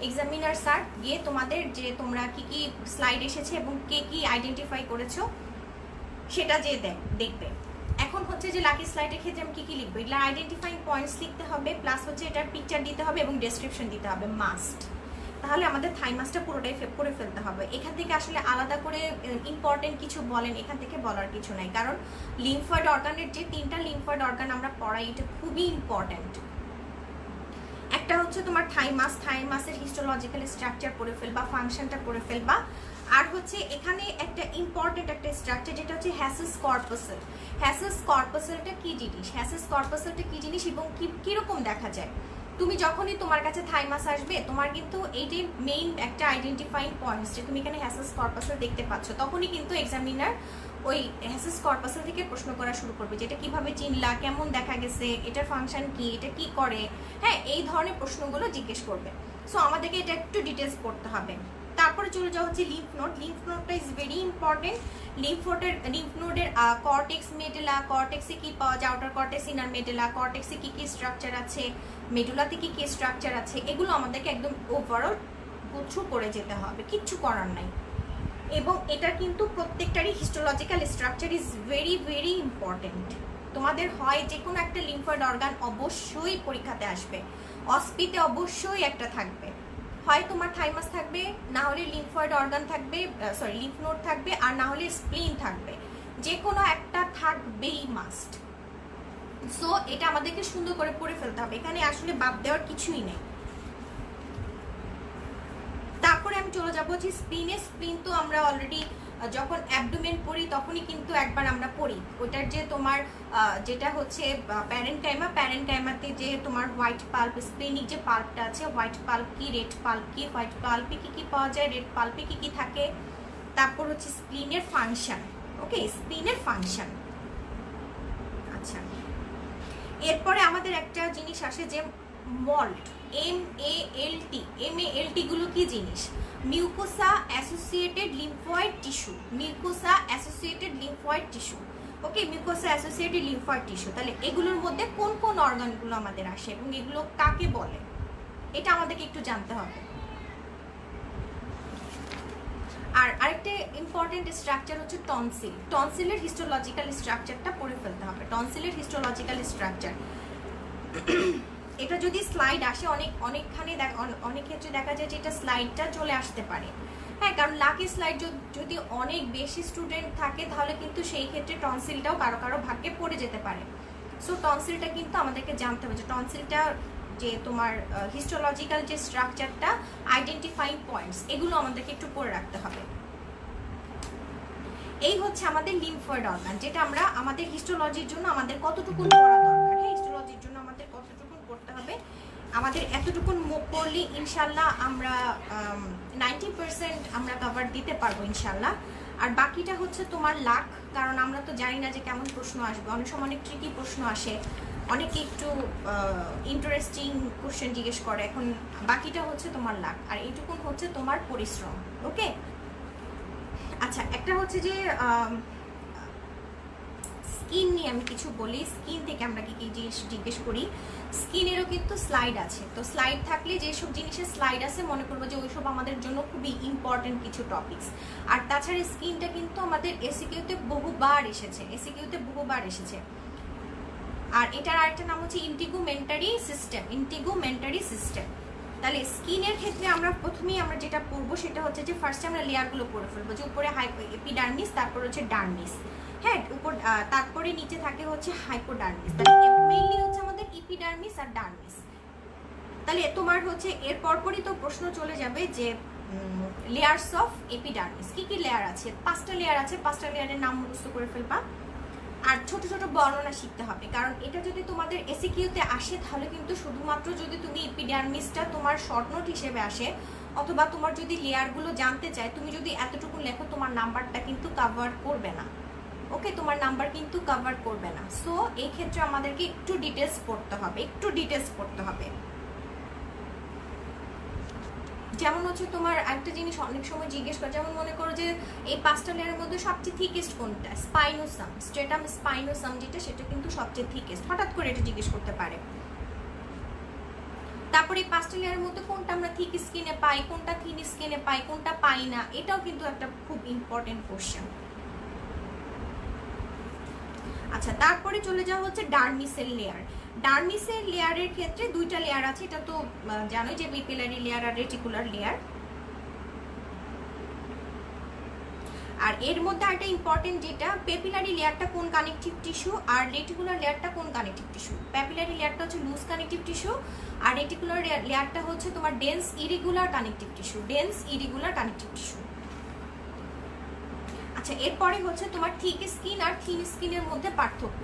এক্সামিনার স্যার গিয়ে তোমাদের যে তোমরা কি কি স্লাইড এসেছে এবং কে কি আইডেন্টিফাই করেছো সেটা যে দেখবে। এখন হচ্ছে যে লাকি স্লাইডের ক্ষেত্রে আমি কি কি লিখবো, এগুলো আইডেন্টিফাইং পয়েন্টস লিখতে হবে, প্লাস হচ্ছে এটার পিকচার দিতে হবে এবং ডেসক্রিপশন দিতে হবে মাস্ট। তাহলে আমাদের থাইমাসটা পুরোটাই করে ফেলতে হবে। এখান থেকে আসলে আলাদা করে ইম্পর্টেন্ট কিছু বলেন এখান থেকে বলার কিছু নাই, কারণ লিম্ফয়েড অর্গানের যে তিনটা লিম্ফয়েড অর্গান আমরা পড়াই এটা খুবই ইম্পর্টেন্ট। একটা হচ্ছে তোমার থাইমাসের হিস্টোলজিক্যাল স্ট্রাকচার পড়ে ফেলবা, ফাংশনটা পড়ে ফেলবা, আর হচ্ছে এখানে একটা ইম্পর্টেন্ট একটা স্ট্রাকচার যেটা হচ্ছে হ্যাসেস কর্পাসেলটা কি জিনিস এবং কিরকম দেখা যায়। তুমি যখনই তোমার কাছে থাইমাস আসবে তোমার কিন্তু এইটাই মেইন একটা আইডেন্টিফাইং পয়েন্টস যে তুমি এখানে হ্যাসেস কর্পাসেল দেখতে পাচ্ছ, তখনই কিন্তু এক্সামিনার ওই হ্যাসেস কর্পাসেল থেকে প্রশ্ন করা শুরু করবে যে এটা কিভাবে চিনলা, কেমন দেখা গেছে, এটার ফাংশন কি, এটা কি করে, হ্যাঁ এই ধরনের প্রশ্নগুলো জিজ্ঞেস করবে। সো আমাদেরকে এটা একটু ডিটেলস পড়তে হবে। তারপরে চলে যাওয়া হচ্ছে লিম্ফ নোডটা ইজ ভেরি ইম্পর্টেন্ট। লিম্ফ নোডের কর্টেক্স মেডুলা, কর্টেক্সে কি পাওয়া যায়, আউটার কর্টেক্স ইনার মেডুলা, কর্টেক্সে কি কি স্ট্রাকচার আছে, মেডুলাতে কি কি স্ট্রাকচার আছে, এগুলো আমাদেরকে একদম ওভারঅল গুচ্ছ করে যেতে হবে, কিচ্ছু করার নাই। এবং এটা কিন্তু প্রত্যেকটারই histological structure is very very important. তোমাদের হয় যে কোনো একটা লিম্ফয়েড অর্গান অবশ্যই পরীক্ষাতে আসবে, অসপিতে অবশ্যই একটা থাকবে, হয় তোমার থাইমাস থাকবে, না হলে লিম্ফয়েড অর্গান থাকবে, লিম্ফ নোড থাকবে, আর না হলে স্প্লিন থাকবে, যে কোনো একটা থাকবেই মাস্ট। সো এটা আমাদেরকে সুন্দর করে পড়ে ফেলতে হবে, এখানে আসলে বাদ দেওয়ার কিছুই নেই। তারপরে আমি চলে যাবো যে স্প্লিন তো আমরা অলরেডি যখন অ্যাবডোমেন পড়ি তখনই কিন্তু একবার আমরা পড়ি, ওইটার যে তোমার যেটা হচ্ছে প্যারেনকাইমাতে যে তোমার হোয়াইট পাল্প, স্প্লিনিক যে পাল্পটা আছে, হোয়াইট পাল্প কি, রেড পাল্প কি, হোয়াইট পাল্পে কি কি পাওয়া যায়, রেড পাল্পে কি কি থাকে, তারপর হচ্ছে স্প্লিনের ফাংশন। ওকে, স্প্লিনের ফাংশন। আচ্ছা, এরপরে আমাদের একটা জিনিস আসে যে মল্ট, MALT গুলো কি জিনিস? Mucosa associated lymphoid tissue. Okay, mucosa associated lymphoid tissue. তাহলে এগুলোর মধ্যে কোন কোন অর্গানগুলো আমাদের আসে এবং এগুলো কাকে বলে এটা আমাদেরকে একটু জানতে হবে। আর আরেকটা ইম্পর্টেন্ট স্ট্রাকচার হচ্ছে টনসিলের হিস্টোলজিক্যাল স্ট্রাকচারটা পড়ে ফেলতে হবে। টনসিলের হিস্টোলজিক্যাল স্ট্রাকচার এটা যদি স্লাইড আসে অনেকখানে অনেক ক্ষেত্রে দেখা যায় যে এটা স্লাইডটা চলে আসতে পারে। হ্যাঁ, কারণ লাকি স্লাইড যদি অনেক বেশি স্টুডেন্ট থাকে তাহলে কিন্তু সেই ক্ষেত্রে টনসিলটাও কারো কারো ভাগ্যে পড়ে যেতে পারে। সো টনসিলটা কিন্তু আমাদেরকে জানতে হবে যে টনসিলটা যে তোমার হিস্টোলজিক্যাল যে স্ট্রাকচারটা, আইডেন্টিফাইং পয়েন্টস, এগুলো আমাদেরকে একটু পড়ে রাখতে হবে। এই হচ্ছে আমাদের লিম্ফয়েড অর্গান, যেটা আমরা আমাদের হিস্টোলজির জন্য আমাদের কতটুকু পড়া দরকার। হ্যাঁ, হিস্টোলজির জন্য আমাদের কতটুকু পড়তে হবে, আমাদের এতটুকুন পড়লে ইনশাল্লাহ আমরা 90% আমরা কভার দিতে পারবো ইনশাল্লাহ। আর বাকিটা হচ্ছে তোমার লাক, কারণ আমরা তো জানি না যে কেমন প্রশ্ন আসবে, অনেক সময় অনেক ট্রিকি প্রশ্ন আসে, অনেকে একটু ইন্টারেস্টিং কোশ্চেন জিজ্ঞেস করে। এখন বাকিটা হচ্ছে তোমার লাক, আর এইটুকুন হচ্ছে তোমার পরিশ্রম। ওকে, আচ্ছা, একটা হচ্ছে যে স্কিন নিয়ে আমি কিছু বলি। স্কিন থেকে আমরা কি কি জিজ্ঞেস করি, স্কিনেরও কিন্তু স্লাইড আছে। তো স্লাইড থাকলে যেসব জিনিসের স্লাইড আছে মনে করবো যে ওইসব আমাদের জন্য খুবই ইম্পর্টেন্ট কিছু টপিকস। আর তাছাড়া স্কিনটা কিন্তু আমাদের এসিকিউতে বহুবার এসেছে। আর এটার আরেকটা নাম হচ্ছে ইন্টিগুমেন্টারি সিস্টেম। তাহলে স্কিনের ক্ষেত্রে আমরা প্রথমেই আমরা যেটা পড়বো সেটা হচ্ছে যে ফার্স্টে আমরা লেয়ারগুলো পড়ে ফেলবো, যে উপরে এপিডার্মিস, তারপর হচ্ছে ডার্মিস। হ্যাঁ, তারপরে নিচে থাকে হচ্ছে হাইপোডার্মিস। তাহলে মেইনলি হচ্ছে আমাদের এপিডার্মিস আর ডার্মিস। তাহলে তোমার হচ্ছে এর পরপরই তো প্রশ্ন চলে যাবে যে লেয়ারস অফ এপিডার্মিস, কি কি লেয়ার আছে। 5টা লেয়ার আছে, 5টা লেয়ারের নাম মুখস্থ করে ফেলবা। আর ছোট ছোট বর্ণনা শিখতে হবে, কারণ এটা যদি তোমাদের এসিকিউতে আসে তাহলে কিন্তু শুধুমাত্র যদি তুমি এপিডার্মিসটা তোমার শর্ট নোট হিসেবে আসে, অথবা তোমার যদি লেয়ারগুলো জানতে চায়, তুমি যদি এতটুকু লেখো তোমার নাম্বারটা কিন্তু কভার করবে না। ওকে, তোমার নাম্বার কিন্তু কভার করবে না। সো এই ক্ষেত্রে আমাদেরকে একটু ডিটেলস পড়তে হবে। যেমন হচ্ছে তোমার একটা জিনিস অনেক সময় জিজ্ঞেস করে, যেমন মনে করো যে এই 5টা লেয়ারের মধ্যে সবচেয়ে থিকেস্ট কোনটা, স্ট্রেটাম স্পাইনোসাম যেটা, সেটা কিন্তু সবচেয়ে থিকেস্ট, হঠাৎ করে এটা জিজ্ঞেস করতে পারে। তারপরে এই 5টা লেয়ারের মধ্যে কোনটা আমরা থিক স্কিনে পাই, কোনটা থিন স্কিনে পাই, কোনটা পাই না, এটাও কিন্তু একটা খুব ইম্পর্টেন্ট কোশ্চেন। আচ্ছা, তারপরে চলে যাওয়া হচ্ছে ডার্মিসের লেয়ারের ক্ষেত্রে 2টা লেয়ার আছে, এটা তো জানোই যে পেপিলারি লেয়ার আর রেটিকুলার লেয়ার। আর এর মধ্যে একটা ইম্পর্টেন্ট যেটা, পেপিলারি লেয়ারটা কোন কানেকটিভ টিস্যু আর রেটিকুলার লেয়ারটা কোন কানেকটিভ টিস্যু। পেপিলারি লেয়ারটা হচ্ছে লুজ কানেকটিভ টিস্যু, আর রেটিকুলার লেয়ারটা হচ্ছে তোমার ডেন্স ইরেগুলার কানেকটিভ টিস্যু। আচ্ছা, এরপরে হচ্ছে তোমার থিক স্কিন আর থিন স্কিনের মধ্যে পার্থক্য।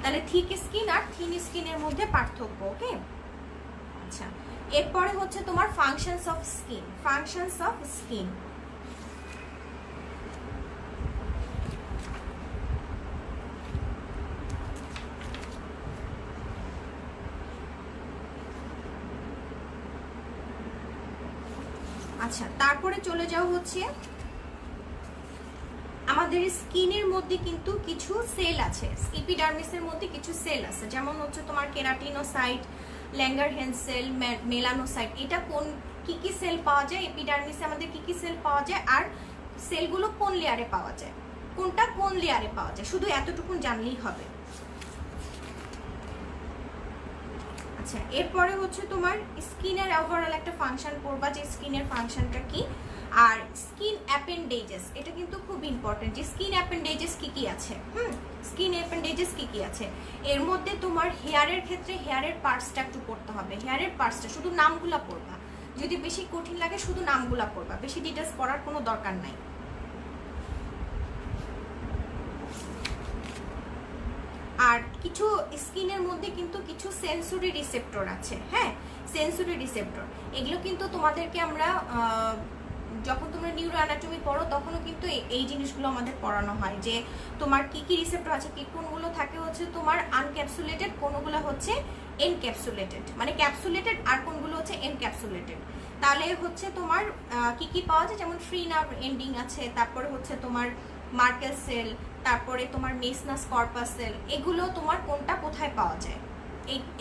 তাহলে থিক স্কিন আর থিন স্কিনের মধ্যে পার্থক্য। ওকে, আচ্ছা, এরপরে হচ্ছে তোমার ফাংশনস অফ স্কিন। আচ্ছা, তারপরে চলে যাওয়া হচ্ছে আমাদের স্কিনের মধ্যে কিন্তু কিছু সেল আছে, এপিডার্মিসের মধ্যে কিছু সেল আছে, যেমন হচ্ছে তোমার কেরাটিনোসাইট, ল্যাঙ্গারহ্যান্স সেল, মেলানোসাইট। এটা কি কি সেল পাওয়া যায় এপিডার্মিসে, আমাদের কি কি সেল পাওয়া যায়, আর সেলগুলো কোন লেয়ারে পাওয়া যায়, কোনটা কোন লেয়ারে পাওয়া যায়, শুধু এতটুকু জানলেই হবে। আচ্ছা, এরপরে হচ্ছে তোমার স্কিনের ওভারঅল একটা ফাংশন পড়বা, যে স্কিনের ফাংশনটা কি। আর স্কিন অ্যাপেন্ডেজেস, এটা কিন্তু খুব ইম্পর্টেন্ট, যে স্কিন অ্যাপেন্ডেজেস কি কি আছে। এর মধ্যে তোমার হেয়ারের ক্ষেত্রে হেয়ারের পার্টসটা একটু পড়তে হবে, শুধু নামগুলা পড়বা, যদি বেশি কঠিন লাগে শুধু নামগুলা পড়বা, বেশি ডিটেলস পড়ার কোনো দরকার নাই। আর কিছু স্কিনের মধ্যে কিন্তু কিছু সেন্সরি রিসেপ্টর আছে। হ্যাঁ, সেন্সরি রিসেপ্টর, এগুলো কিন্তু তোমাদেরকে আমরা যখন তোমরা নিউরো অ্যানাটমি পড়ো তখনও কিন্তু এই জিনিসগুলো আমাদের পড়ানো হয়, যে তোমার কি কি রিসেপ্টর আছে, কি কোনগুলো থাকে হচ্ছে তোমার আনক্যাপসুলেটেড, কোনগুলো হচ্ছে এনক্যাপসুলেটেড, মানে ক্যাপসুলেটেড, আর কোনগুলো হচ্ছে এনক্যাপসুলেটেড। তাহলে হচ্ছে তোমার কি কি পাওয়া যায়, যেমন ফ্রি নার্ভ এন্ডিং আছে, তারপরে হচ্ছে তোমার মার্কেল সেল, তারপরে তোমার মেসনাস কর্পাস সেল, এগুলো তোমার কোনটা কোথায় পাওয়া যায়,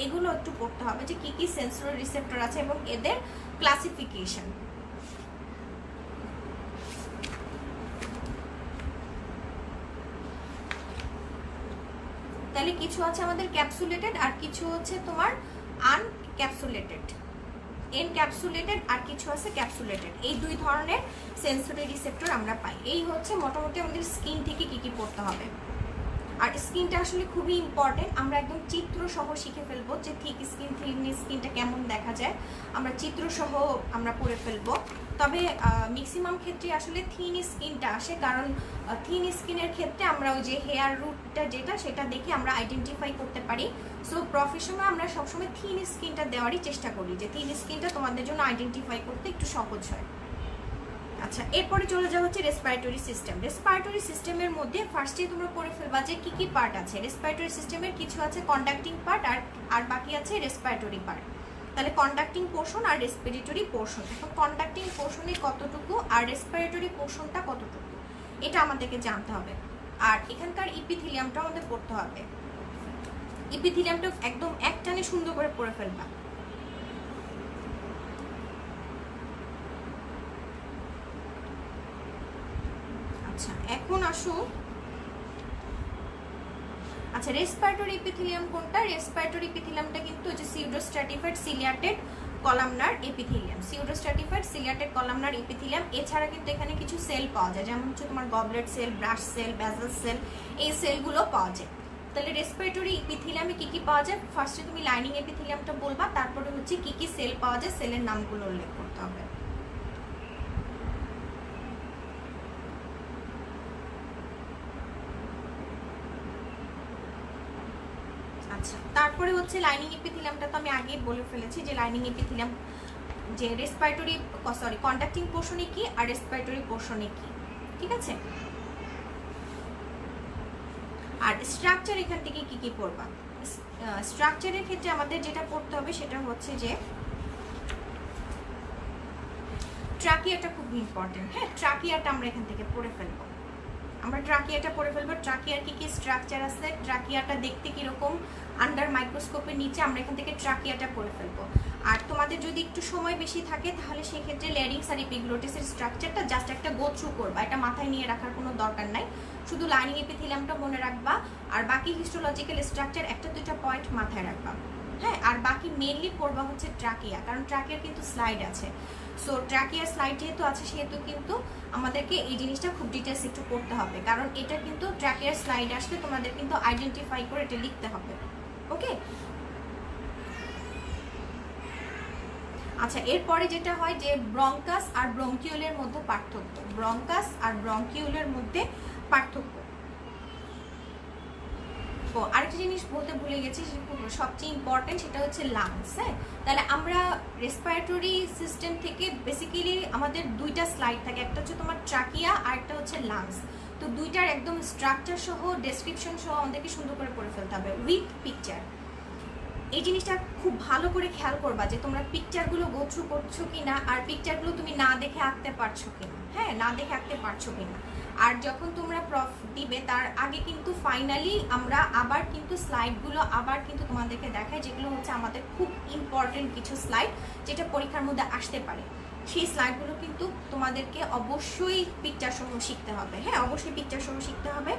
এগুলো একটু পড়তে হবে যে কি কি সেন্সরি রিসেপ্টর আছে এবং এদের ক্লাসিফিকেশন। তাহলে কিছু আছে আমাদের ক্যাপসুলেটেড আর কিছু হচ্ছে তোমার আনক্যাপসুলেটেড, এনক্যাপসুলেটেড আর কিছু আছে ক্যাপসুলেটেড। এই দুই ধরনের সেন্সরি রিসেপ্টর আমরা পাই। এই হচ্ছে মোটামুটি আমাদের স্কিন থেকে কি কি পড়তে হবে। আর স্কিনটা আসলে খুবই ইম্পর্টেন্ট, আমরা একদম চিত্র সহ শিখে ফেলবো যে থিক স্কিন থিন স্কিনটা কেমন দেখা যায়, আমরা চিত্র সহ আমরা পড়ে ফেলবো। তবে ম্যাক্সিমাম ক্ষেত্রে আসলে থিন স্কিনটা আসে, কারণ থিন স্কিনের ক্ষেত্রে আমরা ওই যে হেয়ার রুটটা যেটা সেটা দেখে আমরা আইডেন্টিফাই করতে পারি। সো প্রফেশনে আমরা সবসময় থিন স্কিনটা দেওয়ারই চেষ্টা করি, যে থিন স্কিনটা তোমাদের জন্য আইডেন্টিফাই করতে একটু সহজ হয়। আচ্ছা, এরপরে চলে যাওয়া হচ্ছে রেসপিরেটরি সিস্টেম। রেসপিরেটরি সিস্টেমের মধ্যে ফার্স্টে তোমরা পড়ে ফেলবা যে কি কি পার্ট আছে। রেসপিরেটরি সিস্টেমের কিছু আছে কন্ডাক্টিং পার্ট আর বাকি আছে রেসপিরেটরি পার্ট। তাহলে কন্ডাক্টিং পোর্শন আর রেসপিরেটরি পোর্শন। এখন কন্ডাক্টিং পোর্শনে কতটুকু আর রেসপিরেটরি পোর্শনটা কতটুকু এটা আমাদেরকে জানতে হবে। আর এখানকার ইপিথিলিয়ামটা আমাদের পড়তে হবে। ইপিথিলিয়ামটা একদম একটানে সুন্দর করে পড়ে ফেলবা। আচ্ছা, এখন আসুন, আচ্ছা রেসপিরেটরি এপিথেলিয়াম কোনটা? রেসপিরেটরি এপিথেলিয়ামটা কিন্তু হচ্ছে pseudostratified ciliated columnar epithelium. Pseudostratified ciliated columnar epithelium. এছাড়া কিন্তু এখানে কিছু সেল পাওয়া যায়, যেমন হচ্ছে তোমার goblet cell, brush cell, basal cell, এই সেলগুলো পাওয়া যায়। তাহলে রেসপিরেটরি এপিথেলিয়ামে কি কি পাওয়া যায়? ফার্স্টে তুমি লাইনিং এপিথেলিয়ামটা বলবা, তারপরে হচ্ছে কি কি সেল পাওয়া যায় সেলের নামগুলো উল্লেখ করতে হবে। আচ্ছা, তারপরে হচ্ছে লাইনিং এপিথেলিয়ামটা তো আমি আগেই বলে ফেলেছি যে লাইনিং এপিথেলিয়াম যে রেসপিরেটরি কন্ডাক্টিং পোর্শনে কি আর রেসপিরেটরি পোর্শনে কি, ঠিক আছে? আর স্ট্রাকচার এখান থেকে কি কি পড়বা? স্ট্রাকচারের ক্ষেত্রে আমাদের যেটা পড়তে হবে সেটা হচ্ছে যে ট্রাকিয়াটা খুব ইম্পর্টেন্ট। হ্যাঁ, ট্রাকিয়াটা আমরা এখান থেকে পড়ে ফেলবো। আমরা ট্রাকিয়াটা পড়ে ফেলবো। ট্রাকিয়ার কি কি স্ট্রাকচার আছে, ট্রাকিয়াটা দেখতে কিরকম আন্ডার মাইক্রোস্কোপের নিচে, আমরা এখান থেকে ট্রাকিয়াটা পড়ে ফেলবো। আর তোমাদের যদি একটু সময় বেশি থাকে তাহলে সেক্ষেত্রে ল্যারিংস আর এপিগ্লোটিসের স্ট্রাকচারটা জাস্ট একটা গো থ্রু করবা, এটা মাথায় নিয়ে রাখার কোনো দরকার নাই। শুধু লাইনিং এপিথেলিয়ামটা মনে রাখবা, আর বাকি হিস্টোলজিক্যাল স্ট্রাকচার একটা দুইটা পয়েন্ট মাথায় রাখবা। হ্যাঁ, আর বাকি মেনলি পড়বা হচ্ছে ট্রাকিয়া, কারণ ট্রাকিয়ার কিন্তু স্লাইড আছে। সো ট্রাকিয়ার স্লাইড যেহেতু আছে সেহেতু কিন্তু আমাদেরকে এই জিনিসটা খুব ডিটেলস একটু পড়তে হবে, কারণ এটা কিন্তু ট্রাকিয়ার স্লাইড আসলে তোমাদের কিন্তু আইডেন্টিফাই করে এটা লিখতে হবে। ওকে, আচ্ছা এরপরে যেটা হয় যে ব্রঙ্কাস আর ব্রঙ্কিউলের মধ্যে পার্থক্য। ব্রঙ্কাস আর ব্রঙ্কিউলের মধ্যে পার্থক্য। ও আরেকটা জিনিস বলতে ভুলে গেছি, সবচেয়ে ইম্পর্টেন্ট, সেটা হচ্ছে লাংস। হ্যাঁ, তাহলে আমরা রেসপিরেটরি সিস্টেম থেকে বেসিক্যালি আমাদের দুইটা স্লাইড থাকে, একটা হচ্ছে তোমার ট্রাকিয়া আর একটা হচ্ছে লাংস। তো দুইটার একদম স্ট্রাকচার সহ ডেসক্রিপশন সহ আমাদেরকে সুন্দর করে পড়ে ফেলতে হবে উইথ পিকচার। এই জিনিসটা খুব ভালো করে খেয়াল করবা যে তোমরা পিকচারগুলো গো থ্রু করছো কিনা, আর পিকচারগুলো তুমি না দেখে আঁকতে পারছো কিনা। হ্যাঁ, না দেখে আঁকতে পারছো কিনা। আর যখন তোমরা প্রফ দিবে তার আগে কিন্তু ফাইনালি আমরা আবার কিন্তু স্লাইডগুলো আবার কিন্তু তোমাদেরকে দেখাই, যেগুলো হচ্ছে আমাদের খুব ইম্পর্টেন্ট কিছু স্লাইড যেটা পরীক্ষার মধ্যে আসতে পারে। সেই স্লাইডগুলো কিন্তু তোমাদেরকে অবশ্যই পিকচার সহ শিখতে হবে। হ্যাঁ, অবশ্যই পিকচার সহ শিখতে হবে।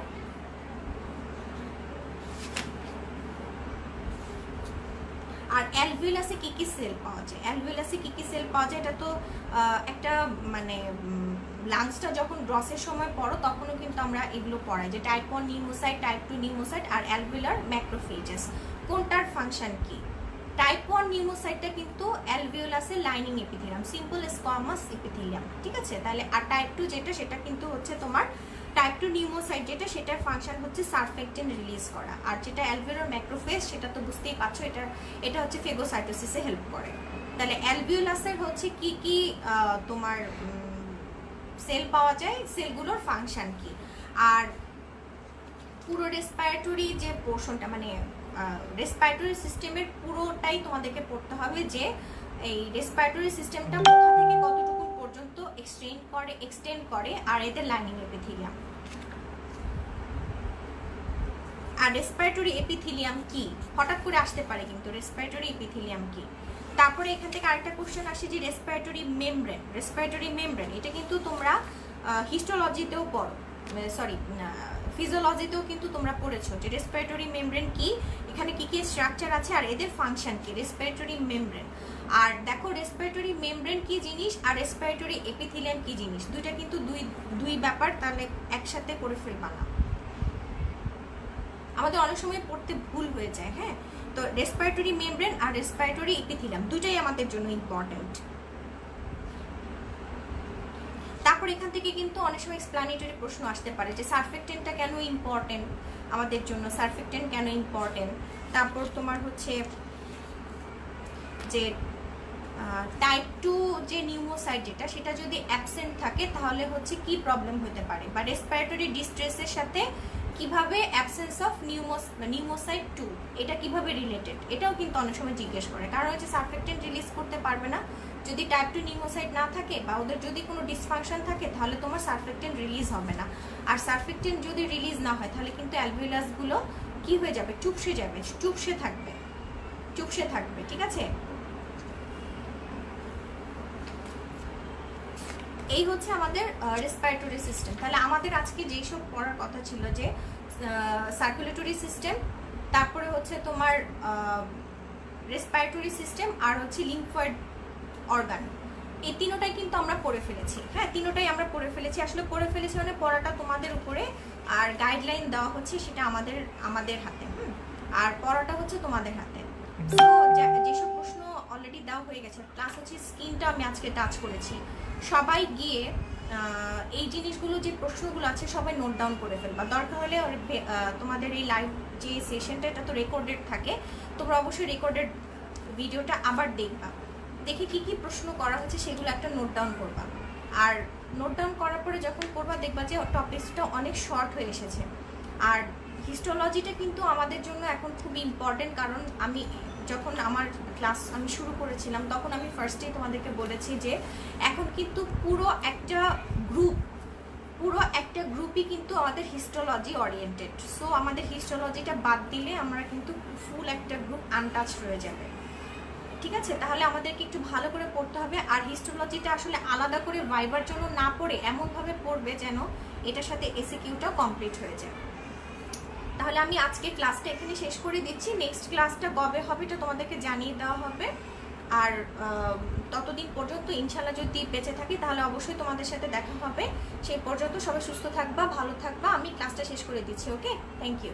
আর অ্যালভিওলাসে কি কি সেল পাওয়া যায়? অ্যালভিওলাসে কি কি সেল পাওয়া যায় এটা তো একটা মানে লাংসটা যখন ড্রসের সময় পড়ো তখনও কিন্তু আমরা এগুলো পড়াই, যে টাইপ 1 নিউমোসাইট, টাইপ 2 নিউমোসাইট আর অ্যালভিওলার ম্যাক্রোফেজেস কোনটার ফাংশন কি। টাইপ 1 নিউমোসাইটটা কিন্তু অ্যালভিওলাসের lining epithelium, simple squamous epithelium, ঠিক আছে? তাহলে আর টাইপ 2 যেটা সেটা কিন্তু হচ্ছে তোমার টাইপ 2 নিউমোসাইট, যেটা সেটার ফাংশন হচ্ছে সারফেক্টিন রিলিজ করা। আর যেটা অ্যালভিওলার ম্যাক্রোফেজ সেটা তো বুঝতেই পারছো, এটা হচ্ছে ফেগোসাইটোসিসে হেল্প করে। তাহলে অ্যালভিওলাসের হচ্ছে কি কি তোমার সেল পাওয়া যায়, সেলগুলোর ফাংশন কি। আর পুরো রেসপিরেটরি যে পোর্শনটা মানে রেসপিরেটরি সিস্টেমের পুরোটাই তোমাদেরকে পড়তে হবে, যে এই রেসপিরেটরি সিস্টেমটা কোথা থেকে কতটুকু পর্যন্ত এক্সটেন্ড করে আর এদের লাইনিং এপিথেলিয়াম। আর রেসপিরেটরি এপিথেলিয়াম কি, হঠাৎ করে আসতে পারে কিন্তু রেসপিরেটরি এপিথেলিয়াম কি। তারপরে এখান থেকে আরেকটা কোশ্চেন আসে যে রেসপিরেটরি মেমব্রেন এটা কিন্তু তোমরা হিস্টোলজিতেও পড়ো, সরি ফিজিওলজিতেও কিন্তু তোমরা পড়েছো যে রেসপিরেটরি মেমব্রেন কি, এখানে কি কি স্ট্রাকচার আছে আর এদের ফাংশন কি, রেসপিরেটরি মেমব্রেন। আর দেখো রেসপিরেটরি মেমব্রেন কি জিনিস আর রেসপিরেটরি এপিথেলিয়াম কি জিনিস, দুইটা কিন্তু দুই ব্যাপার, তাহলে একসাথে করে ফেলবা না, আমাদের অনেক সময় পড়তে ভুল হয়ে যায়। হ্যাঁ, তো রেসপিরেটরি মেমব্রেন আর রেসপিরেটরি এপিথেলিয়াম দুইটাই আমাদের জন্য ইম্পর্টেন্ট। তারপর এখান থেকে কিন্তু অনেক সময় এক্সপ্লানেটরি প্রশ্ন আসতে পারে যে সারফেক্টেন্টটা কেন ইম্পর্টেন্ট আমাদের জন্য, সারফেক্টেন্ট কেন ইম্পর্টেন্ট। তারপর তোমার হচ্ছে যে টাইপ 2 যে নিউমোসাইট যেটা, সেটা যদি অ্যাবসেন্ট থাকে তাহলে হচ্ছে কি প্রবলেম হতে পারে, বা রেসপিরেটরি ডিস্ট্রেসের সাথে কিভাবে অ্যাবসেন্স অফ নিউমোসাইট 2 এটা কিভাবে রিলেটেড, এটাও কিন্তু অনেক সময় জিজ্ঞেস করে। কারণ হচ্ছে সারফেক্টেন্ট রিলিজ করতে পারবে না যদি টাইপ 2 নিউমোসাইট না থাকে, বা ওদের যদি কোনো ডিসফাংশন থাকে তাহলে তোমার সারফেক্টেন্ট রিলিজ হবে না। আর সারফেক্টেন্ট যদি রিলিজ না হয় তাহলে কিন্তু অ্যালভিওলাসগুলো কি হয়ে যাবে, চুপসে থাকবে। ঠিক আছে, এই হচ্ছে আমাদের রেসপিরেটরি সিস্টেম। তাহলে আমাদের আজকে যেই সব পড়ার কথা ছিল যে সার্কুলেটরি সিস্টেম, তারপরে হচ্ছে তোমার রেসপিরেটরি সিস্টেম, আর হচ্ছে লিম্ফয়েড অর্গান, এই তিনোটাই কিন্তু আমরা পড়ে ফেলেছি। হ্যাঁ, তিনোটাই আমরা পড়ে ফেলেছি, আসলে পড়ে ফেলেছি মানে পড়াটা তোমাদের উপরে, আর গাইডলাইন দেওয়া হচ্ছে সেটা আমাদের হাতে, আর পড়াটা হচ্ছে তোমাদের হাতে। তো যেসব প্রশ্ন অলরেডি দেওয়া হয়ে গেছে, প্লাস হচ্ছে স্কিনটা আমি আজকে টাচ করেছি, সবাই গিয়ে এই জিনিসগুলো যে প্রশ্নগুলো আছে সবাই নোট ডাউন করে ফেলবা। দরকার হলে তোমাদের এই লাইভ যে সেশনটা এটা তো রেকর্ডেড থাকে, তোমরা অবশ্যই রেকর্ডেড ভিডিওটা আবার দেখবা, দেখে কি কি প্রশ্ন করা হচ্ছে সেগুলো একটা নোট ডাউন করবা। আর নোট ডাউন করার পরে যখন করবা দেখবা যে টপিকসটা অনেক শর্ট হয়ে এসেছে। আর হিস্টোলজিটা কিন্তু আমাদের জন্য এখন খুব ইম্পর্টেন্ট, কারণ আমি যখন আমার ক্লাস আমি শুরু করেছিলাম তখন আমি ফার্স্টেই তোমাদেরকে বলেছি যে এখন কিন্তু পুরো একটা গ্রুপই কিন্তু আমাদের হিস্টোলজি ওরিয়েন্টেড। সো আমাদের হিস্টোলজিটা বাদ দিলে আমরা কিন্তু ফুল একটা গ্রুপ আনটাচ রয়ে যাবে। ঠিক আছে, তাহলে আমাদেরকে একটু ভালো করে পড়তে হবে। আর হিস্টোলজিটা আসলে আলাদা করে ভাইবার জন্য না পড়ে এমনভাবে পড়বে যেন এটার সাথে এসিকিউটাও কমপ্লিট হয়ে যায়। তাহলে আমি আজকে ক্লাসটা এখানে শেষ করে দিচ্ছি, নেক্সট ক্লাসটা কবে হবে এটা তোমাদেরকে জানিয়ে দেওয়া হবে। আর ততদিন পর্যন্ত ইনশাল্লাহ যদি বেঁচে থাকি তাহলে অবশ্যই তোমাদের সাথে দেখা হবে। সেই পর্যন্ত সবাই সুস্থ থাকবা, ভালো থাকবা। আমি ক্লাসটা শেষ করে দিচ্ছি। ওকে, থ্যাংক ইউ।